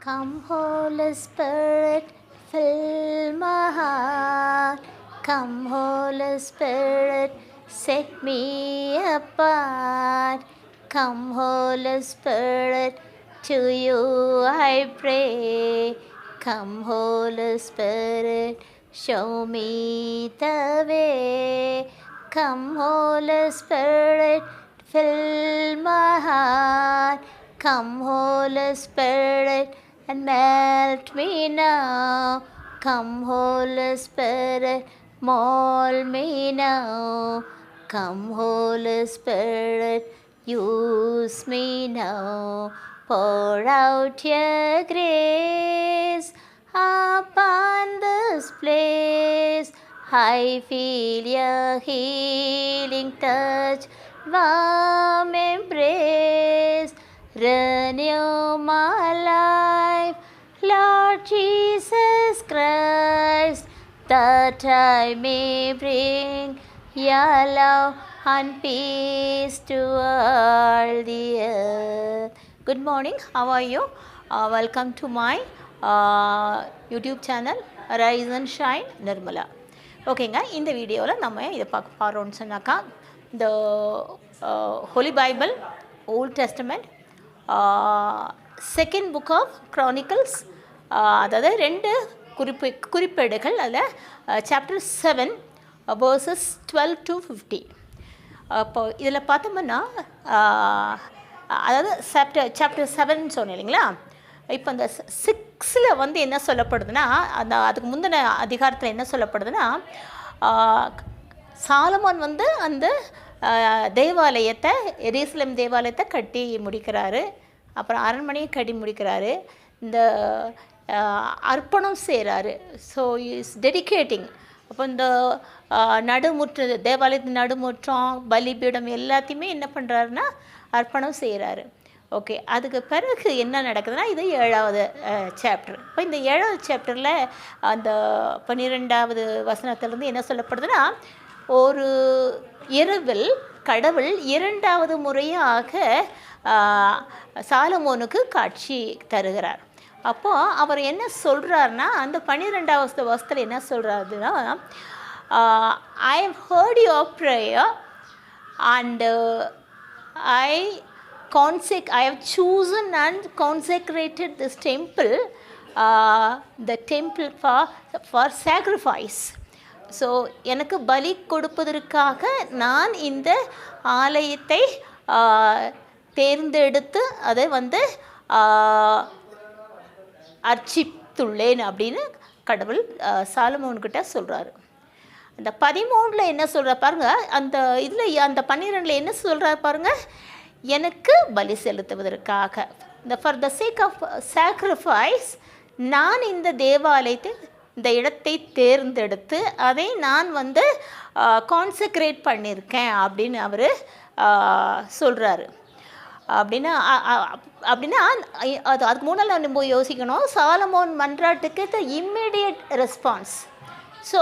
Come, Holy Spirit, fill my heart. Come, Holy Spirit, set me apart. Come, Holy Spirit, to you I pray. Come, Holy Spirit, show me the way. Come, Holy Spirit, fill my heart. Come, Holy Spirit, and melt me now. Come, Holy Spirit, mold me now. Come, Holy Spirit, use me now. Pour out your grace upon this place. I feel your healing touch, warm embrace. Renew my life, Lord Jesus Christ, that I may bring your love and peace to all the earth. Good morning, how are you? Welcome to my YouTube channel, Rise and Shine Nirmala. ஓகேங்க, இந்த வீடியோவில் நம்ம இதை பார்க்க போகிறோம்னு சொன்னாக்கா, இந்த Holy Bible Old Testament second book of Chronicles, அதாவது 2 குறிப்பேடுகள், அதில் சாப்டர் 7 வேர்சஸ் 12 to 50. அப்போ இதில் பார்த்தோம்னா, அதாவது சாப்டர் 7 சொன்னேன் இல்லைங்களா. இப்போ அந்த 6ல் வந்து என்ன சொல்லப்படுதுன்னா, அதுக்கு முந்தின அதிகாரத்தில் என்ன சொல்லப்படுதுன்னா, சாலமோன் வந்து அந்த தேவாலயத்தை, எருசலேம் தேவாலயத்தை கட்டி முடிக்கிறாரு. அப்புறம் அரண்மனையை கட்டி முடிக்கிறாரு. இந்த அர்ப்பணம் செய்கிறாரு. So is dedicating. அப்போ இந்த தேவாலயத்தின் நடுமுற்றம், பலிபீடம் எல்லாத்தையுமே என்ன பண்ணுறாருன்னா அர்ப்பணம் செய்கிறாரு. ஓகே, அதுக்கு பிறகு என்ன நடக்குதுன்னா, இது 7வது சாப்டர். இப்போ இந்த 7வது சாப்டரில் அந்த 12வது வசனத்திலேருந்து என்ன சொல்லப்படுதுன்னா, ஒரு இரவில் கடவுள் 2வது முறையாக சாலமோனுக்கு காட்சி தருகிறார். அப்போது அவர் என்ன சொல்கிறாருன்னா, அந்த 12வது வசனத்தில் என்ன சொல்கிறாருன்னா, I have heard your prayer and I have chosen and consecrated this temple, the temple for sacrifice. So எனக்கு பலி கொடுப்பதற்காக நான் இந்த ஆலயத்தை தேர்ந்தெடுத்து அதை வந்து அர்ச்சித்துள்ளேன் அப்படின்னு கடவுள் சாலமோன்கிட்ட சொல்கிறாரு. அந்த 13ல் என்ன சொல்கிறார் பாருங்கள், அந்த இதில் அந்த 12ல் என்ன சொல்கிறார் பாருங்கள், எனக்கு பலி செலுத்துவதற்காக, இந்த for the sake of sacrifice, நான் இந்த தேவாலயத்தை, இந்த இடத்தை தேர்ந்தெடுத்து அதை நான் வந்து கான்செக்ரேட் பண்ணியிருக்கேன் அப்படின்னு அவர் சொல்கிறாரு. அப்படின்னா அதுக்கு முன்னால் நம்ம யோசிக்கணும், சாலமோன் மன்றாட்டுக்கு the immediate response. So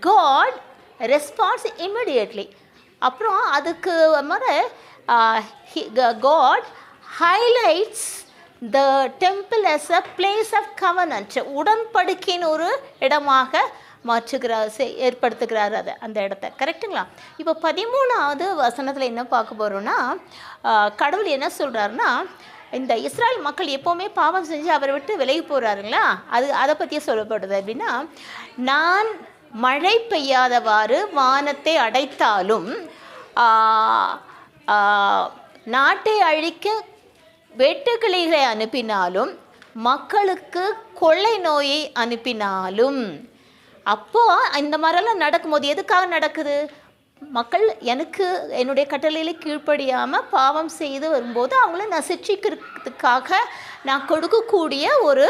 God response immediately. அப்புறம் அதுக்கு மாதிரி God highlights the temple as a place of covenant, உடன்படிக்கையின் ஒரு இடமாக ஏற்படுத்துகிறார் அந்த இடத்த. கரெக்டுங்களா? இப்போ 13வது வசனத்தில் என்ன பார்க்க போகிறோன்னா, கடவுள் என்ன சொல்கிறாருன்னா, இந்த இஸ்ராயல் மக்கள் எப்போவுமே பாவம் செஞ்சு அவரை விட்டு விலகி போகிறாருங்களா, அதை பற்றியே சொல்லப்படுது. அப்படின்னா, நான் மழை பெய்யாதவாறு வானத்தை அடைத்தாலும், நாட்டை அழிக்க வெட்டுக்கிளிகளை அனுப்பினாலும், மக்களுக்கு கொள்ளை நோயை அனுப்பினாலும், அப்போது இந்த மாதிரிலாம் நடக்கும்போது எதுக்காக நடக்குது? மக்கள் எனக்கு என்னுடைய கட்டளையில் கீழ்ப்படியாமல் பாவம் செய்து வரும்போது அவங்கள நான் சிக்ஷிக்கிறதுக்காக நான் கொடுக்கக்கூடிய ஒரு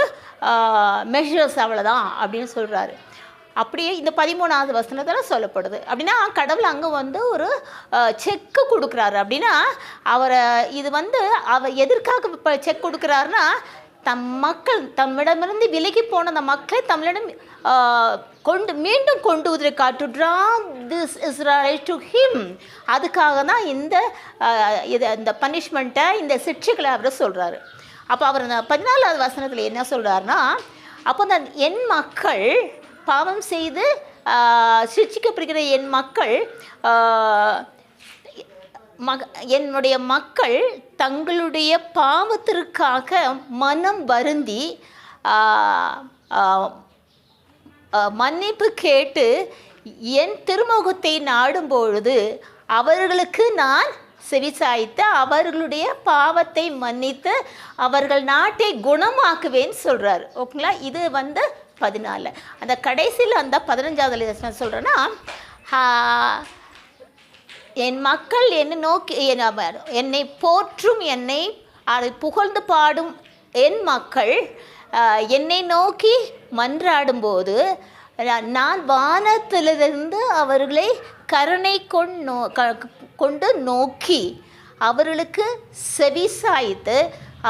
மெஷர்ஸ், அவ்வளோதான் அப்படின்னு சொல்கிறாரு. அப்படியே இந்த 13வது வசனத்தில் சொல்லப்படுது. அப்படின்னா கடவுள் அங்கே வந்து ஒரு செக்கு கொடுக்குறாரு. அப்படின்னா அவரை இது வந்து அவர் எதற்காக இப்போ செக் கொடுக்குறாருன்னா, தம்மிடமிருந்து விலகி போன அந்த மக்களை தமிழிடம் மீண்டும் கொண்டு வருவதற்காக, to draw this Israel to him, அதுக்காக தான் இந்த பனிஷ்மெண்ட்டை, இந்த சிக்ஷைகளை அவர் சொல்கிறாரு. அப்போ அவர் அந்த 14வது வசனத்தில் என்ன சொல்கிறாருன்னா, அப்போ அந்த என் மக்கள் பாவம் செய்து சிட்சிக்கப்படுகிற என் மக்கள் என்னுடைய மக்கள் தங்களுடைய பாவத்திற்காக மனம் வருந்தி மன்னிப்பு கேட்டு என் திருமுகத்தை நாடும்பொழுது அவர்களுக்கு நான் செவிசாய்த்து அவர்களுடைய பாவத்தை மன்னித்து அவர்கள் நாட்டை குணமாக்குவேன்னு சொல்கிறார். ஓகேங்களா? இது 14. அந்த கடைசியில் அந்த 15வது வசனம் சொல்கிறேன்னா, என் மக்கள் என்னை நோக்கி என்னை போற்றும் என்னை அதை புகழ்ந்து பாடும் என் மக்கள் என்னை நோக்கி மன்றாடும்போது நான் வானத்திலிருந்து அவர்களை கருணை கொண்டு நோக்கி அவர்களுக்கு செவிசாய்த்து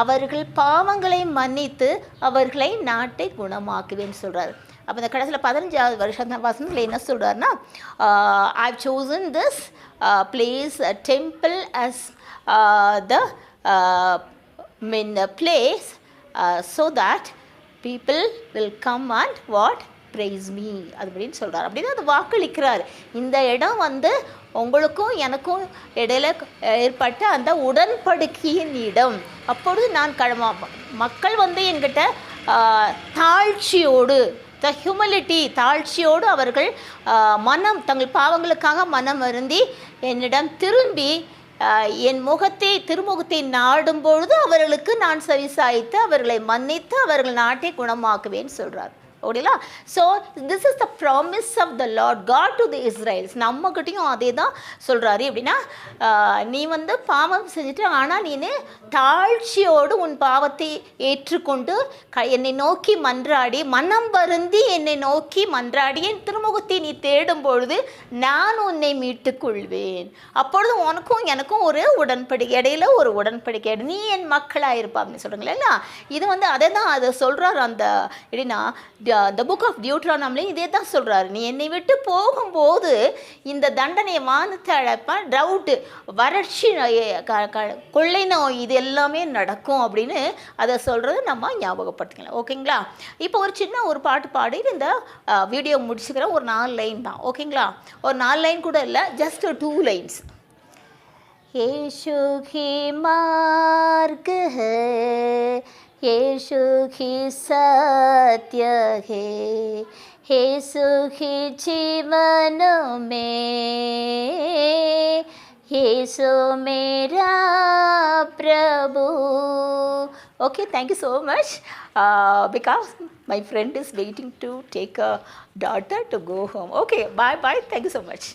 அவர்கள் பாவங்களை மன்னித்து அவர்களை நாட்டை குணமாக்குவேன்னு சொல்கிறார். அப்போ இந்த கடைசியில் 15வது வசனத்தில் என்ன சொல்கிறாருன்னா, I've chosen this place, a temple as the place so that people will come and what? Praise me. அது அப்படின்னு சொல்கிறார். அப்படின்னு அது வாக்களிக்கிறார். இந்த இடம் உங்களுக்கும் எனக்கும் இடையில ஏற்பட்ட அந்த உடன்படிக்கையின் இடம். அப்பொழுது நான் மக்கள் என்கிட்ட தாழ்ச்சியோடு ஹியூமிலிட்டி தாழ்ச்சியோடு அவர்கள் தங்கள் பாவங்களுக்காக மனம் வருந்தி என்னிடம் திரும்பி என் திருமுகத்தை நாடும் பொழுது அவர்களுக்கு நான் செவிசாய்த்து அவர்களை மன்னித்து அவர்கள் நாட்டை குணமாக்குவேன்னு சொல்கிறார். ஓகேங்களா? So this is the promise of the Lord God to the Israels. நம்மக்கிட்டையும் அதே தான் சொல்கிறாரு. எப்படின்னா, நீ பாவம் செஞ்சுட்டு ஆனால் நீ தாழ்ச்சியோடு உன் பாவத்தை ஏற்றுக்கொண்டு என்னை நோக்கி மன்றாடி மனம் வருந்தி என்னை நோக்கி மன்றாடி என் திருமுகத்தை நீ தேடும் பொழுது நான் உன்னை மீட்டுக்கொள்வேன். அப்பொழுது உனக்கும் எனக்கும் ஒரு உடன்படிக்கை இடையில ஒரு உடன்படிக்கை நீ என் மக்களாக இருப்பா அப்படின்னு சொல்கிறாங்களா? இது அதே தான் அதை சொல்கிறார். அந்த எப்படின்னா the book of Deuteronomy இதே தான் சொல்கிறாரு. நீ என்னை விட்டு போகும்போது இந்த தண்டனை வானத்தை அழைப்பான், ட்ரவுட்டு வறட்சி கொள்ளை நோய் இது எல்லாமே நடக்கும் அப்படின்னு அதை சொல்கிறது நம்ம ஞாபகப்படுத்திக்கலாம். ஓகேங்களா? இப்போ ஒரு பாட்டு பாடி இந்த வீடியோ முடிச்சுக்கிற ஒரு 4 லைன் தான். ஓகேங்களா? ஒரு 4 லைன் கூட இல்லை, ஜஸ்ட் 2 lines. यीशु ही मार्ग है, यीशु ही सत्य है, यीशु ही जीवन में, यीशु मेरा प्रभु. Okay, thank you so much because my friend is waiting to take a daughter to go home. Okay, bye bye. Thank you so much.